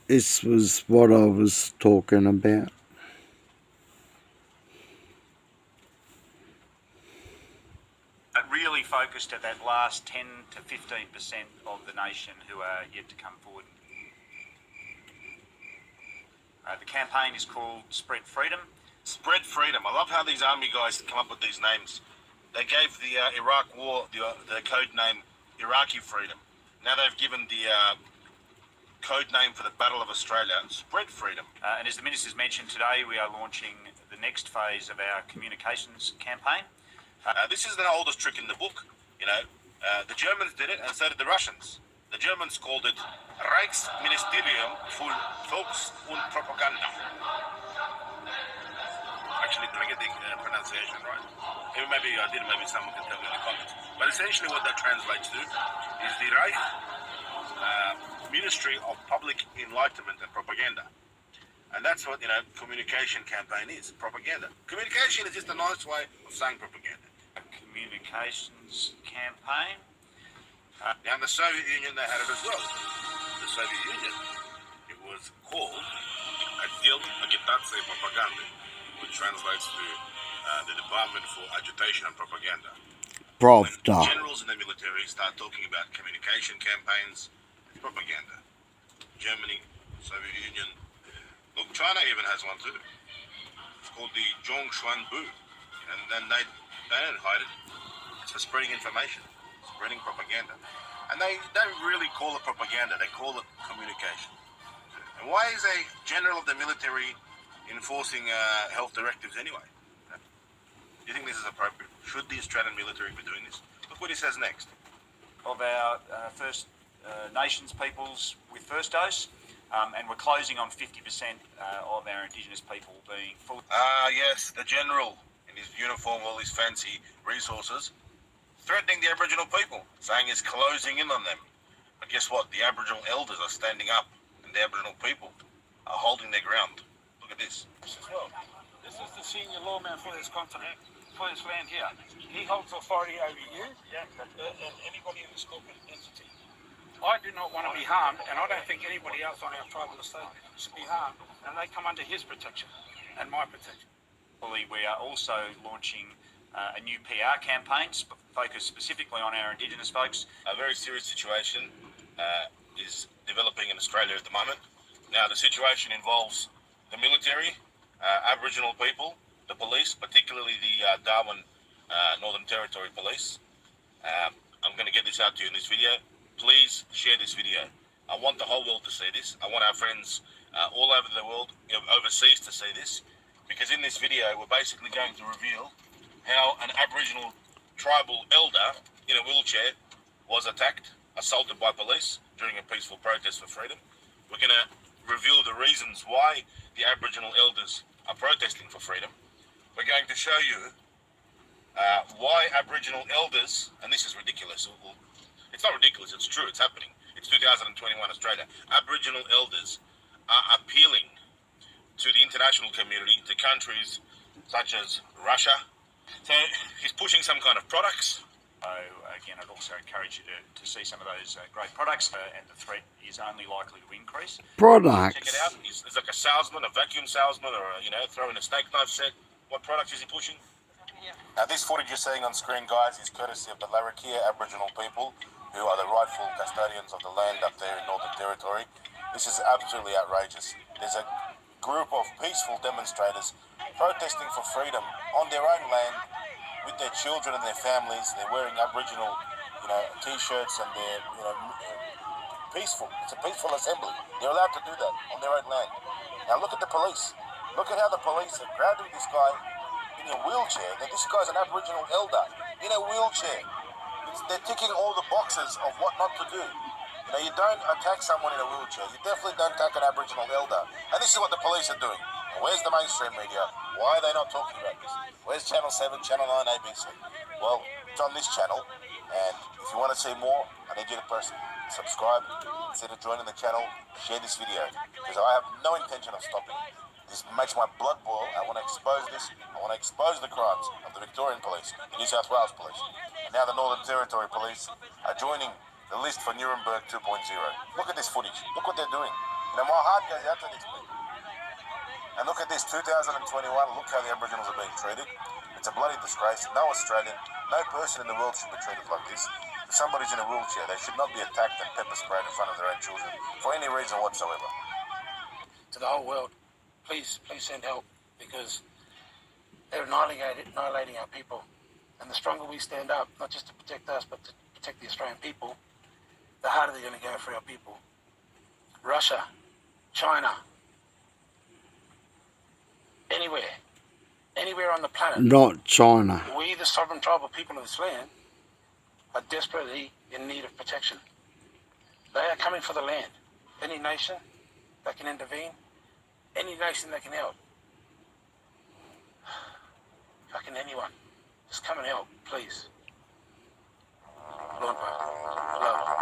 This was what I was talking about. Really focused at that last 10 to 15% of the nation who are yet to come forward. The campaign is called Spread Freedom. Spread Freedom. I love how these army guys come up with these names. They gave the Iraq War the code name Iraqi Freedom. Now they've given the code name for the Battle of Australia, Spread Freedom. And as the Minister's mentioned today, we are launching the next phase of our communications campaign. This is the oldest trick in the book. The Germans did it and so did the Russians. The Germans called it Reichsministerium für Volks- und Propaganda. Actually, did I get the pronunciation right? Maybe I did, maybe someone can tell me in the comments. But essentially what that translates to is the Reich Ministry of Public Enlightenment and Propaganda. And that's what, communication campaign is, propaganda. Communication is just a nice way of saying propaganda. A communications campaign. Now in the Soviet Union they had it as well. The Soviet Union, it was called Отдел агитации и пропаганды, which translates to the Department for Agitation and Propaganda. When generals in the military start talking about communication campaigns, it's propaganda. Germany, Soviet Union, look, China even has one too. It's called the Zhongshuanbu, and then they don't hide it. It's for spreading information, spreading propaganda. And they don't really call it propaganda, they call it communication. And why is a general of the military enforcing health directives anyway? Do you think this is appropriate? Should the Australian military be doing this? Look what he says next. Of our First Nations peoples with first dose, and we're closing on 50% of our Indigenous people being full. Yes, the general in his uniform, all his fancy resources, threatening the Aboriginal people, saying he's closing in on them. But guess what? The Aboriginal elders are standing up, and the Aboriginal people are holding their ground. Look at this. This is the senior lawman for this continent, for this land here. He holds authority over you and anybody in this corporate entity. I do not want to be harmed, and I don't think anybody else on our tribal estate should be harmed, and they come under his protection and my protection. We are also launching a new PR campaign focused specifically on our Indigenous folks. A very serious situation is developing in Australia at the moment. Now, the situation involves the military, Aboriginal people, the police, particularly the Darwin Northern Territory Police. I'm going to get this out to you in this video. Please share this video. I want the whole world to see this. I want our friends all over the world, overseas, to see this. Because in this video, we're basically going to reveal how an Aboriginal tribal elder in a wheelchair was attacked, assaulted by police during a peaceful protest for freedom. We're going to reveal the reasons why the Aboriginal elders are protesting for freedom. We're going to show you why Aboriginal elders, and this is ridiculous, it's not ridiculous, it's true, it's happening. It's 2021 Australia. Aboriginal elders are appealing to the international community, to countries such as Russia. So he's pushing some kind of products. So again, I'd also encourage you to see some of those great products, and the threat is only likely to increase. Products. Check it out. He's like a salesman, a vacuum salesman, or throwing a steak knife set. What products is he pushing? Now, this footage you're seeing on screen, guys, is courtesy of the Larrakia Aboriginal people, who are the rightful custodians of the land up there in Northern Territory. This is absolutely outrageous. There's a group of peaceful demonstrators protesting for freedom on their own land with their children and their families. They're wearing Aboriginal, t-shirts, and they're, peaceful. It's a peaceful assembly. They're allowed to do that on their own land. Now look at the police. Look at how the police are grabbing this guy in a wheelchair. Now this guy's an Aboriginal elder in a wheelchair. They're ticking all the boxes of what not to do. You don't attack someone in a wheelchair. You definitely don't attack an Aboriginal elder. And this is what the police are doing. And where's the mainstream media? Why are they not talking about this? Where's Channel 7, Channel 9, ABC? Well, it's on this channel. And if you want to see more, I need you to press subscribe, consider joining the channel, share this video. Because I have no intention of stopping. This makes my blood boil. I want to expose this. I want to expose the crimes of the Victorian Police, the New South Wales Police, and now the Northern Territory Police are joining the list for Nuremberg 2.0. Look at this footage. Look what they're doing. Now my heart goes out to these people. And look at this, 2021, look how the Aboriginals are being treated. It's a bloody disgrace. No Australian, no person in the world should be treated like this. If somebody's in a wheelchair, they should not be attacked and pepper sprayed in front of their own children for any reason whatsoever. To the whole world, please send help, because they're annihilating our people. And the stronger we stand up, not just to protect us, but to protect the Australian people, the harder they're going to go for our people. Russia, China, anywhere on the planet. Not China. We, the sovereign tribal people of this land, are desperately in need of protection. They are coming for the land. Any nation that can intervene, any nation that can help. Fucking anyone. Just come and help, please. Lord, love.